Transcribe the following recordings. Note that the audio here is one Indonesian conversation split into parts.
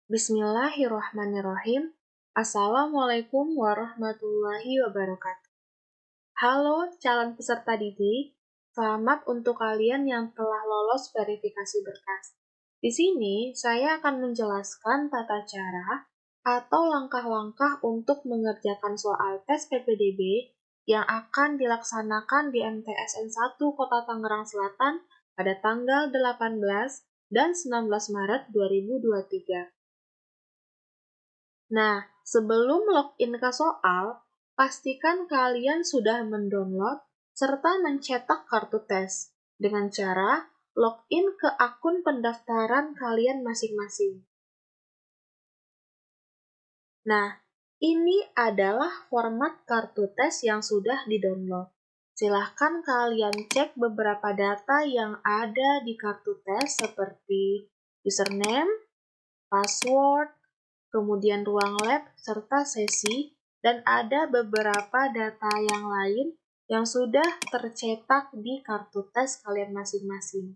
Bismillahirrahmanirrahim. Assalamualaikum warahmatullahi wabarakatuh. Halo calon peserta didik, selamat untuk kalian yang telah lolos verifikasi berkas. Di sini saya akan menjelaskan tata cara atau langkah-langkah untuk mengerjakan soal tes PPDB yang akan dilaksanakan di MTSN 1 Kota Tangerang Selatan pada tanggal 18 dan 19 Maret 2023. Nah, sebelum login ke soal, pastikan kalian sudah mendownload serta mencetak kartu tes dengan cara login ke akun pendaftaran kalian masing-masing. Nah, ini adalah format kartu tes yang sudah di-download. Silahkan kalian cek beberapa data yang ada di kartu tes seperti username, password, kemudian ruang lab, serta sesi, dan ada beberapa data yang lain yang sudah tercetak di kartu tes kalian masing-masing.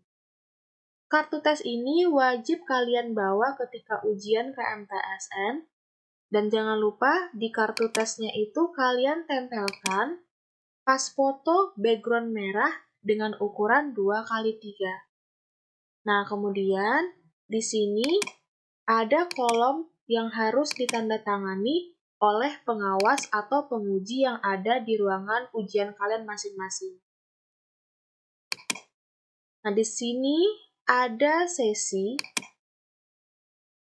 Kartu tes ini wajib kalian bawa ketika ujian ke MTSN, dan jangan lupa di kartu tesnya itu kalian tempelkan pas foto background merah dengan ukuran 2x3. Nah, kemudian di sini ada kolom yang harus ditandatangani oleh pengawas atau penguji yang ada di ruangan ujian kalian masing-masing. Nah, di sini ada sesi.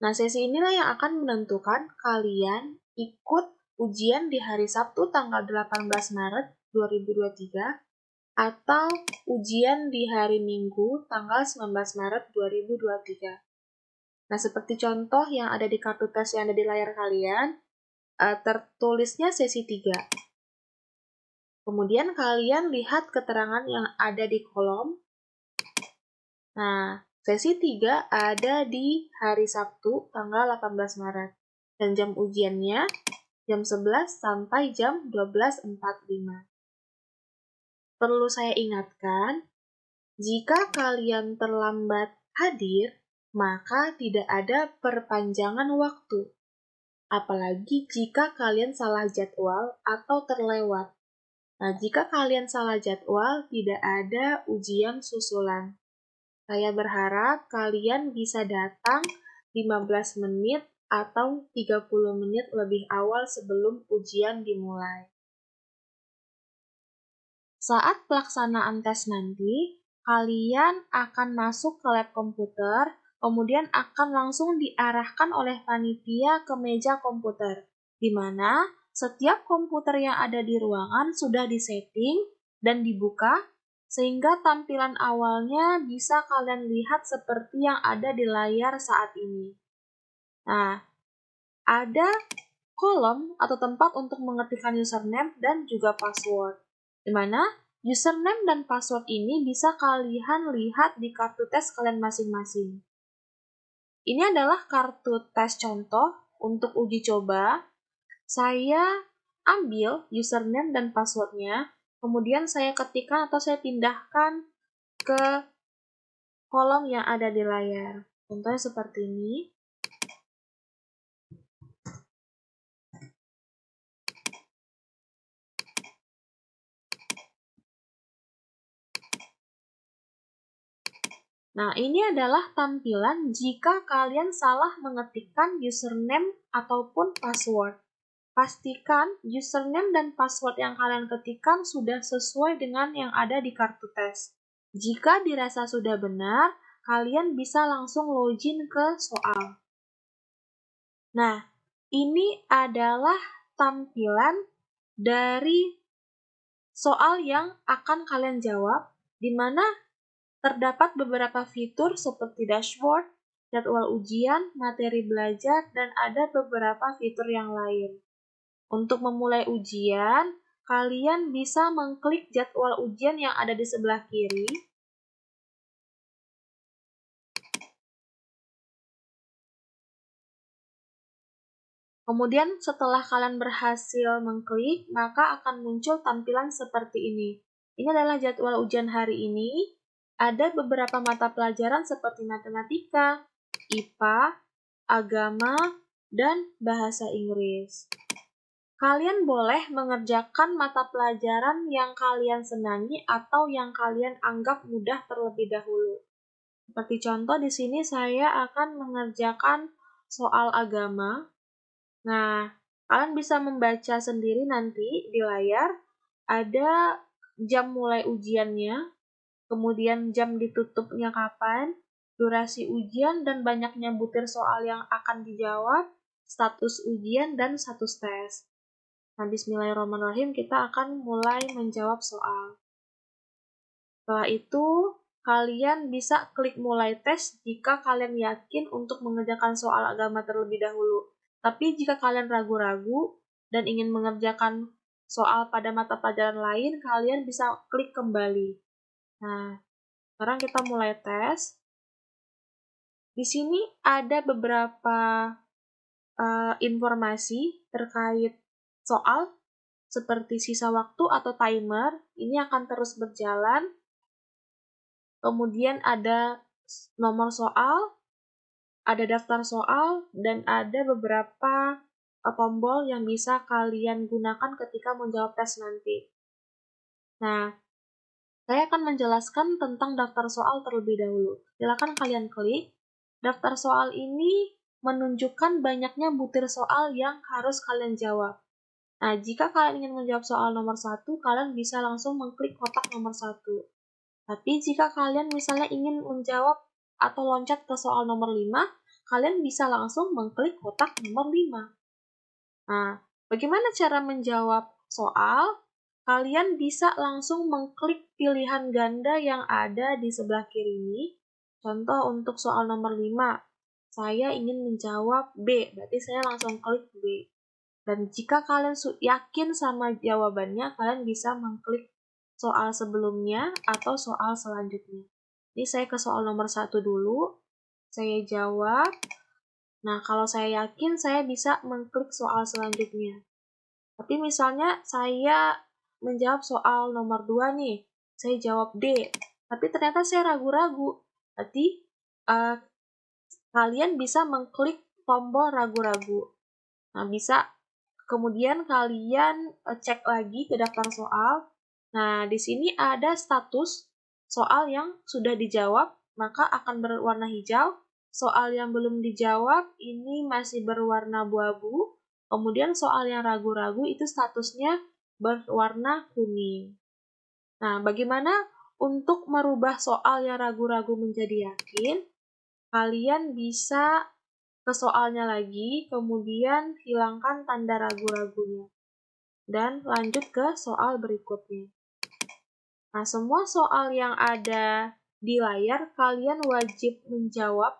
Nah, sesi inilah yang akan menentukan kalian ikut ujian di hari Sabtu tanggal 18 Maret 2023 atau ujian di hari Minggu tanggal 19 Maret 2023. Nah, seperti contoh yang ada di kartu tes yang ada di layar kalian, tertulisnya sesi 3. Kemudian kalian lihat keterangan yang ada di kolom. Nah, sesi 3 ada di hari Sabtu tanggal 18 Maret. Dan jam ujiannya jam 11 sampai jam 12.45. Perlu saya ingatkan, jika kalian terlambat hadir, maka tidak ada perpanjangan waktu. Apalagi jika kalian salah jadwal atau terlewat. Nah, jika kalian salah jadwal, tidak ada ujian susulan. Saya berharap kalian bisa datang 15 menit atau 30 menit lebih awal sebelum ujian dimulai. Saat pelaksanaan tes nanti, kalian akan masuk ke lab komputer, kemudian akan langsung diarahkan oleh panitia ke meja komputer, di mana setiap komputer yang ada di ruangan sudah disetting dan dibuka, sehingga tampilan awalnya bisa kalian lihat seperti yang ada di layar saat ini. Nah, ada kolom atau tempat untuk mengetikkan username dan juga password, di mana username dan password ini bisa kalian lihat di kartu tes kalian masing-masing. Ini adalah kartu tes contoh untuk uji coba. Saya ambil username dan passwordnya, kemudian saya ketikkan atau saya pindahkan ke kolom yang ada di layar. Contohnya seperti ini. Nah, ini adalah tampilan jika kalian salah mengetikkan username ataupun password. Pastikan username dan password yang kalian ketikkan sudah sesuai dengan yang ada di kartu tes. Jika dirasa sudah benar, kalian bisa langsung login ke soal. Nah, ini adalah tampilan dari soal yang akan kalian jawab, di mana terdapat beberapa fitur seperti dashboard, jadwal ujian, materi belajar, dan ada beberapa fitur yang lain. Untuk memulai ujian, kalian bisa mengklik jadwal ujian yang ada di sebelah kiri. Kemudian setelah kalian berhasil mengklik, maka akan muncul tampilan seperti ini. Ini adalah jadwal ujian hari ini. Ada beberapa mata pelajaran seperti matematika, IPA, agama, dan bahasa Inggris. Kalian boleh mengerjakan mata pelajaran yang kalian senangi atau yang kalian anggap mudah terlebih dahulu. Seperti contoh di sini saya akan mengerjakan soal agama. Nah, kalian bisa membaca sendiri nanti di layar. Ada jam mulai ujiannya, kemudian jam ditutupnya kapan, durasi ujian dan banyaknya butir soal yang akan dijawab, status ujian, dan status tes. Nah, bismillahirrahmanirrahim, kita akan mulai menjawab soal. Setelah itu, kalian bisa klik mulai tes jika kalian yakin untuk mengerjakan soal agama terlebih dahulu. Tapi jika kalian ragu-ragu dan ingin mengerjakan soal pada mata pelajaran lain, kalian bisa klik kembali. Nah, sekarang kita mulai tes. Di sini ada beberapa informasi terkait soal, seperti sisa waktu atau timer. Ini akan terus berjalan. Kemudian ada nomor soal, ada daftar soal, dan ada beberapa tombol yang bisa kalian gunakan ketika menjawab tes nanti. Nah, saya akan menjelaskan tentang daftar soal terlebih dahulu. Silakan kalian klik. Daftar soal ini menunjukkan banyaknya butir soal yang harus kalian jawab. Nah, jika kalian ingin menjawab soal nomor 1, kalian bisa langsung mengklik kotak nomor 1. Tapi jika kalian misalnya ingin menjawab atau loncat ke soal nomor 5, kalian bisa langsung mengklik kotak nomor 5. Nah, bagaimana cara menjawab soal? Kalian bisa langsung mengklik pilihan ganda yang ada di sebelah kiri ini. Contoh untuk soal nomor 5, saya ingin menjawab B, berarti saya langsung klik B. Dan jika kalian yakin sama jawabannya, kalian bisa mengklik soal sebelumnya atau soal selanjutnya. Ini saya ke soal nomor 1 dulu. Saya jawab. Nah, kalau saya yakin, saya bisa mengklik soal selanjutnya. Tapi misalnya saya menjawab soal nomor 2 nih. Saya jawab D. Tapi ternyata saya ragu-ragu. Berarti kalian bisa mengklik tombol ragu-ragu. Nah, bisa kemudian kalian cek lagi ke daftar soal. Nah, di sini ada status soal yang sudah dijawab, maka akan berwarna hijau. Soal yang belum dijawab ini masih berwarna abu-abu. Kemudian soal yang ragu-ragu itu statusnya berwarna kuning. Nah, bagaimana untuk merubah soal yang ragu-ragu menjadi yakin? Kalian bisa ke soalnya lagi, kemudian hilangkan tanda ragu-ragunya. Dan lanjut ke soal berikutnya. Nah, semua soal yang ada di layar kalian wajib menjawab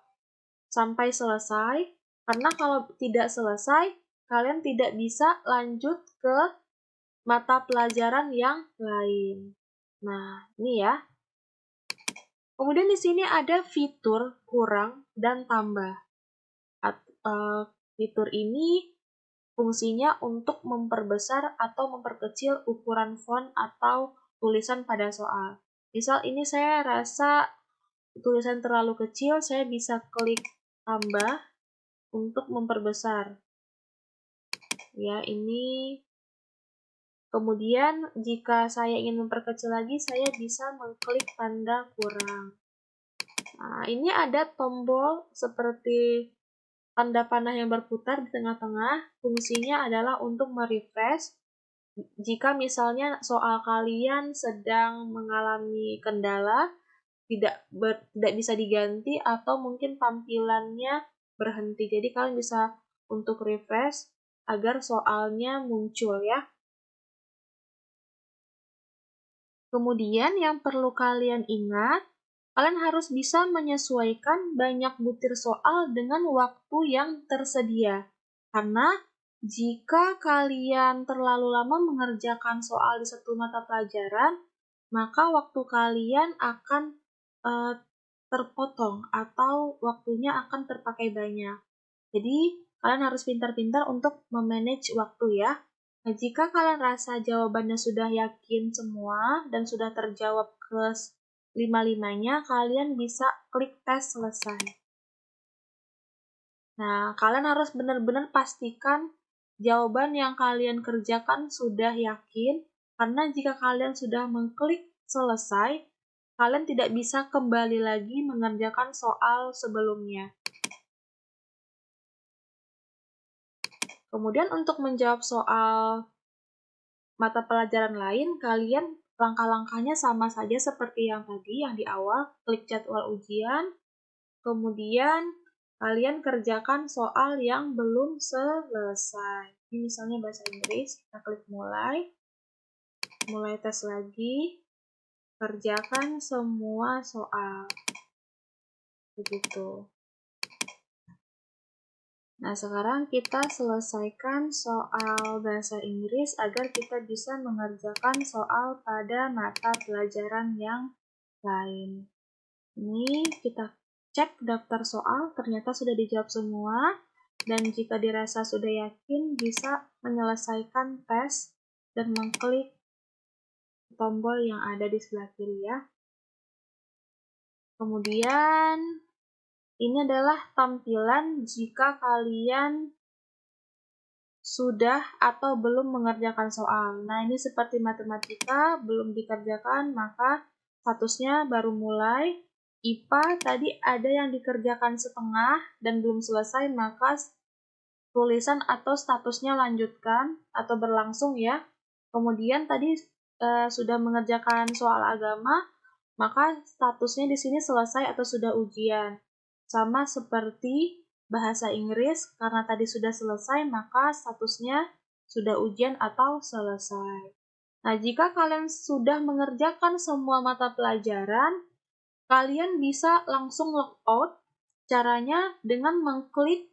sampai selesai, karena kalau tidak selesai, kalian tidak bisa lanjut ke mata pelajaran yang lain. Nah, ini ya. Kemudian di sini ada fitur kurang dan tambah. Fitur ini fungsinya untuk memperbesar atau memperkecil ukuran font atau tulisan pada soal. Misal ini saya rasa tulisan terlalu kecil, saya bisa klik tambah untuk memperbesar. Ya, ini. Kemudian jika saya ingin memperkecil lagi, saya bisa mengklik tanda kurang. Nah, ini ada tombol seperti tanda panah yang berputar di tengah-tengah. Fungsinya adalah untuk merefresh jika misalnya soal kalian sedang mengalami kendala, tidak bisa diganti atau mungkin tampilannya berhenti. Jadi kalian bisa untuk refresh agar soalnya muncul ya. Kemudian yang perlu kalian ingat, kalian harus bisa menyesuaikan banyak butir soal dengan waktu yang tersedia. Karena jika kalian terlalu lama mengerjakan soal di satu mata pelajaran, maka waktu kalian akan terpotong atau waktunya akan terpakai banyak. Jadi, kalian harus pintar-pintar untuk memanage waktu ya. Nah, jika kalian rasa jawabannya sudah yakin semua dan sudah terjawab ke 5-5-nya, kalian bisa klik tes selesai. Nah, kalian harus benar-benar pastikan jawaban yang kalian kerjakan sudah yakin, karena jika kalian sudah mengklik selesai, kalian tidak bisa kembali lagi mengerjakan soal sebelumnya. Kemudian untuk menjawab soal mata pelajaran lain, kalian langkah-langkahnya sama saja seperti yang tadi, yang di awal, klik jadwal ujian, kemudian kalian kerjakan soal yang belum selesai. Ini misalnya bahasa Inggris, kita klik mulai tes lagi, kerjakan semua soal. Begitu. Nah, sekarang kita selesaikan soal bahasa Inggris agar kita bisa mengerjakan soal pada mata pelajaran yang lain. Ini kita cek daftar soal, ternyata sudah dijawab semua. Dan jika dirasa sudah yakin, bisa menyelesaikan tes dan mengklik tombol yang ada di sebelah kiri ya. Kemudian, ini adalah tampilan jika kalian sudah atau belum mengerjakan soal. Nah, ini seperti matematika, belum dikerjakan, maka statusnya baru mulai. IPA tadi ada yang dikerjakan setengah dan belum selesai, maka tulisan atau statusnya lanjutkan atau berlangsung ya. Kemudian tadi sudah mengerjakan soal agama, maka statusnya di sini selesai atau sudah ujian. Sama seperti bahasa Inggris, karena tadi sudah selesai, maka statusnya sudah ujian atau selesai. Nah, jika kalian sudah mengerjakan semua mata pelajaran, kalian bisa langsung logout. Caranya dengan mengklik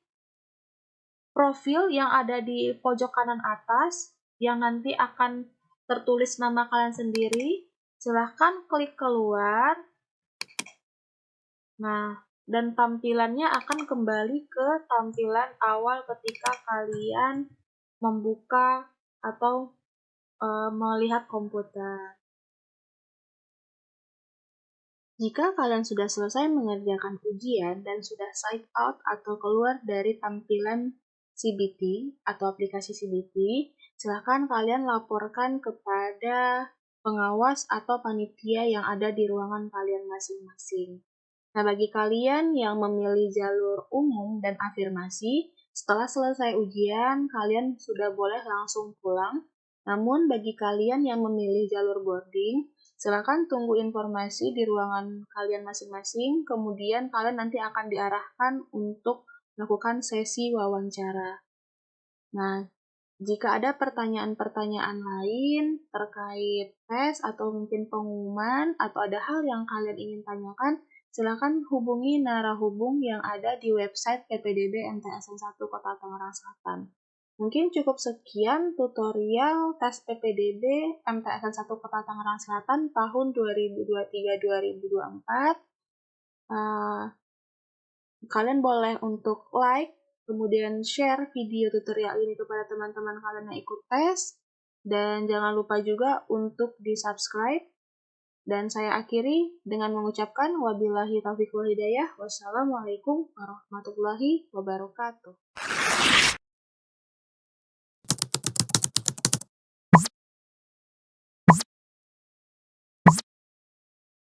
profil yang ada di pojok kanan atas, yang nanti akan tertulis nama kalian sendiri. Silahkan klik keluar. Nah, dan tampilannya akan kembali ke tampilan awal ketika kalian membuka atau melihat komputer. Jika kalian sudah selesai mengerjakan ujian dan sudah sign out atau keluar dari tampilan CBT atau aplikasi CBT, silakan kalian laporkan kepada pengawas atau panitia yang ada di ruangan kalian masing-masing. Nah, bagi kalian yang memilih jalur umum dan afirmasi, setelah selesai ujian, kalian sudah boleh langsung pulang. Namun, bagi kalian yang memilih jalur boarding, silakan tunggu informasi di ruangan kalian masing-masing, kemudian kalian nanti akan diarahkan untuk melakukan sesi wawancara. Nah, jika ada pertanyaan-pertanyaan lain terkait tes atau mungkin pengumuman atau ada hal yang kalian ingin tanyakan, silakan hubungi narahubung yang ada di website PPDB MTSN 1 Kota Tangerang Selatan. Mungkin cukup sekian tutorial tes PPDB MTSN 1 Kota Tangerang Selatan tahun 2023-2024. Kalian boleh untuk like, kemudian share video tutorial ini kepada teman-teman kalian yang ikut tes, dan jangan lupa juga untuk di-subscribe. Dan saya akhiri dengan mengucapkan wabillahi taufiq wal hidayah. Wassalamualaikum warahmatullahi wabarakatuh.